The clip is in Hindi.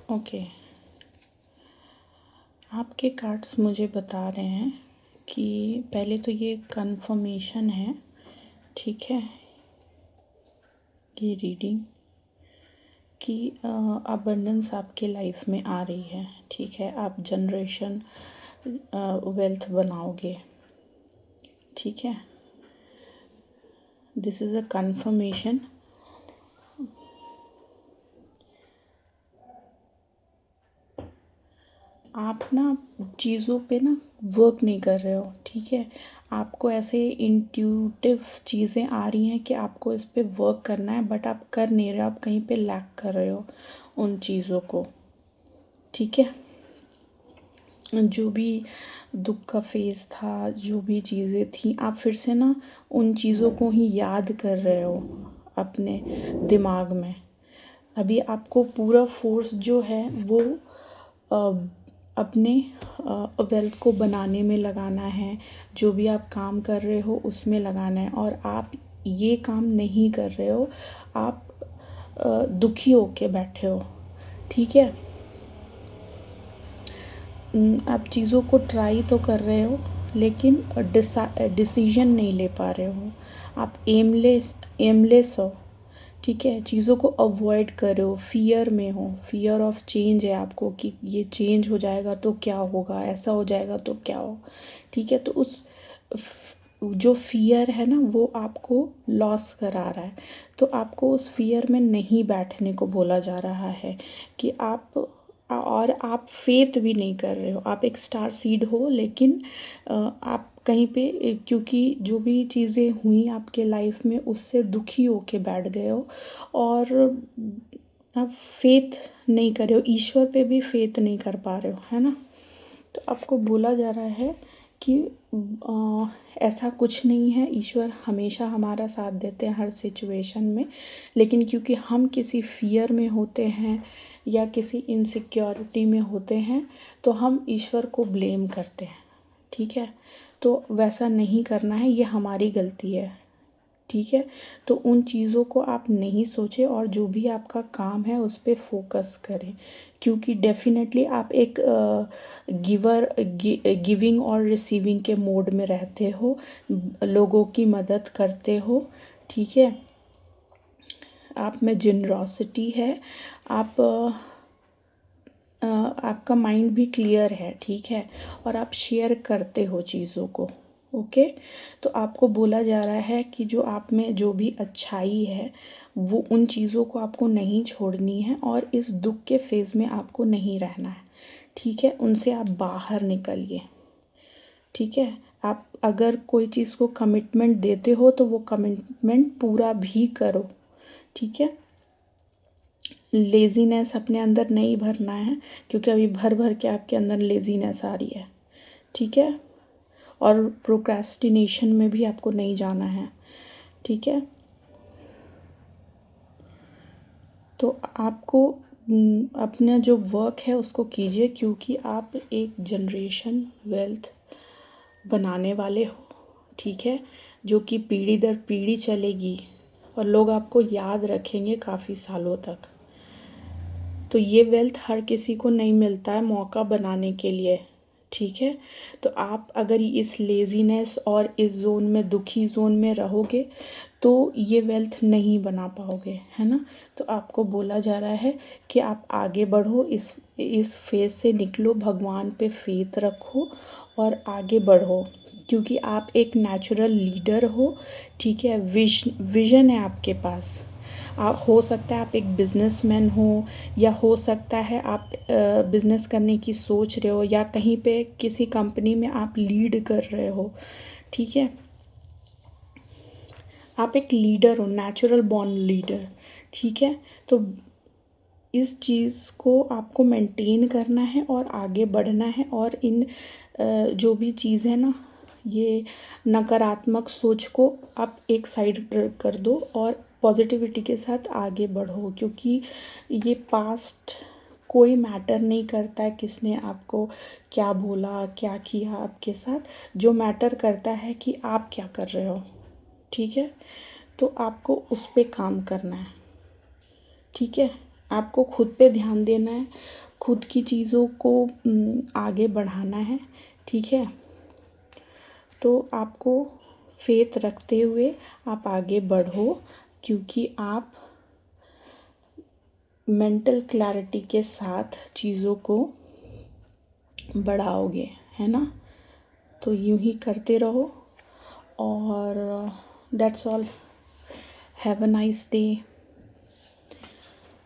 ओके, आपके कार्ड्स मुझे बता रहे हैं कि पहले तो ये कंफर्मेशन है, ठीक है, ये रीडिंग कि अबंडेंस आपके लाइफ में आ रही है, ठीक है, आप जनरेशन वेल्थ बनाओगे, ठीक है। This is a confirmation. आप ना चीज़ों पे ना वर्क नहीं कर रहे हो, ठीक है। आपको ऐसे इंट्यूटिव चीज़ें आ रही हैं कि आपको इस पे वर्क करना है, बट आप कर नहीं रहे हो, आप कहीं पे लैक कर रहे हो उन चीज़ों को, ठीक है। जो भी दुख का फेज़ था, जो भी चीज़ें थी, आप फिर से ना उन चीज़ों को ही याद कर रहे हो अपने दिमाग में। अभी आपको पूरा फोर्स जो है वो अपने वेल्थ को बनाने में लगाना है, जो भी आप काम कर रहे हो उसमें लगाना है। और आप ये काम नहीं कर रहे हो, आप दुखी होके बैठे हो, ठीक है। आप चीज़ों को ट्राई तो कर रहे हो, लेकिन डिसीजन नहीं ले पा रहे हो, आप एमलेस हो, ठीक है। चीज़ों को अवॉइड कर रहे हो, फियर में हो, फियर ऑफ चेंज है आपको कि ये चेंज हो जाएगा तो क्या होगा, ऐसा हो जाएगा तो क्या हो, ठीक है। तो उस जो फियर है ना वो आपको लॉस करा रहा है। तो आपको उस फियर में नहीं बैठने को बोला जा रहा है कि आप और आप फेथ भी नहीं कर रहे हो, आप एक स्टार सीड हो, लेकिन आप कहीं पे क्योंकि जो भी चीज़ें हुई आपके लाइफ में उससे दुखी होके बैठ गए हो, और आप फेथ नहीं कर रहे हो, ईश्वर पे भी फेथ नहीं कर पा रहे हो, है ना। तो आपको बोला जा रहा है कि ऐसा कुछ नहीं है, ईश्वर हमेशा हमारा साथ देते हैं हर सिचुएशन में, लेकिन क्योंकि हम किसी फियर में होते हैं या किसी इनसिक्योरिटी में होते हैं तो हम ईश्वर को ब्लेम करते हैं, ठीक है। तो वैसा नहीं करना है, ये हमारी गलती है, ठीक है। तो उन चीज़ों को आप नहीं सोचें और जो भी आपका काम है उस पे फोकस करें, क्योंकि डेफिनेटली आप एक गिविंग और रिसीविंग के मोड में रहते हो, लोगों की मदद करते हो, ठीक है। आप में जेनरॉसिटी है, आप आपका माइंड भी क्लियर है, ठीक है, और आप शेयर करते हो चीज़ों को, ओके। तो आपको बोला जा रहा है कि जो आप में जो भी अच्छाई है वो उन चीज़ों को आपको नहीं छोड़नी है और इस दुख के फेज़ में आपको नहीं रहना है, ठीक है। उनसे आप बाहर निकलिए, ठीक है। आप अगर कोई चीज़ को कमिटमेंट देते हो तो वो कमिटमेंट पूरा भी करो, ठीक है। लेज़ीनेस अपने अंदर नहीं भरना है, क्योंकि अभी भर भर के आपके अंदर लेज़ीनेस आ रही है, ठीक है। और प्रोक्रेस्टिनेशन में भी आपको नहीं जाना है, ठीक है। तो आपको अपना जो वर्क है उसको कीजिए, क्योंकि आप एक जनरेशन वेल्थ बनाने वाले हो, ठीक है, जो कि पीढ़ी दर पीढ़ी चलेगी और लोग आपको याद रखेंगे काफ़ी सालों तक। तो ये वेल्थ हर किसी को नहीं मिलता है मौका बनाने के लिए, ठीक है। तो आप अगर इस लेज़ीनेस और इस ज़ोन में, दुखी ज़ोन में रहोगे तो ये वेल्थ नहीं बना पाओगे, है ना। तो आपको बोला जा रहा है कि आप आगे बढ़ो, इस फेज़ से निकलो, भगवान पे फेथ रखो और आगे बढ़ो, क्योंकि आप एक नेचुरल लीडर हो, ठीक है। विजन है आपके पास। आप हो सकता है आप एक बिजनेसमैन हो, या हो सकता है आप बिजनेस करने की सोच रहे हो, या कहीं पे किसी कंपनी में आप लीड कर रहे हो, ठीक है। आप एक लीडर हो, नेचुरल बॉर्न लीडर, ठीक है। तो इस चीज़ को आपको मेंटेन करना है और आगे बढ़ना है, और इन जो भी चीज़ है ना, ये नकारात्मक सोच को आप एक साइड कर दो और पॉजिटिविटी के साथ आगे बढ़ो, क्योंकि ये पास्ट कोई मैटर नहीं करता है किसने आपको क्या बोला, क्या किया आपके साथ। जो मैटर करता है कि आप क्या कर रहे हो, ठीक है। तो आपको उस पे काम करना है, ठीक है। आपको खुद पे ध्यान देना है, खुद की चीज़ों को आगे बढ़ाना है, ठीक है। तो आपको फेथ रखते हुए आप आगे बढ़ो, क्योंकि आप मेंटल क्लैरिटी के साथ चीज़ों को बढ़ाओगे, है ना। तो यूं ही करते रहो और that's all. Have a nice day.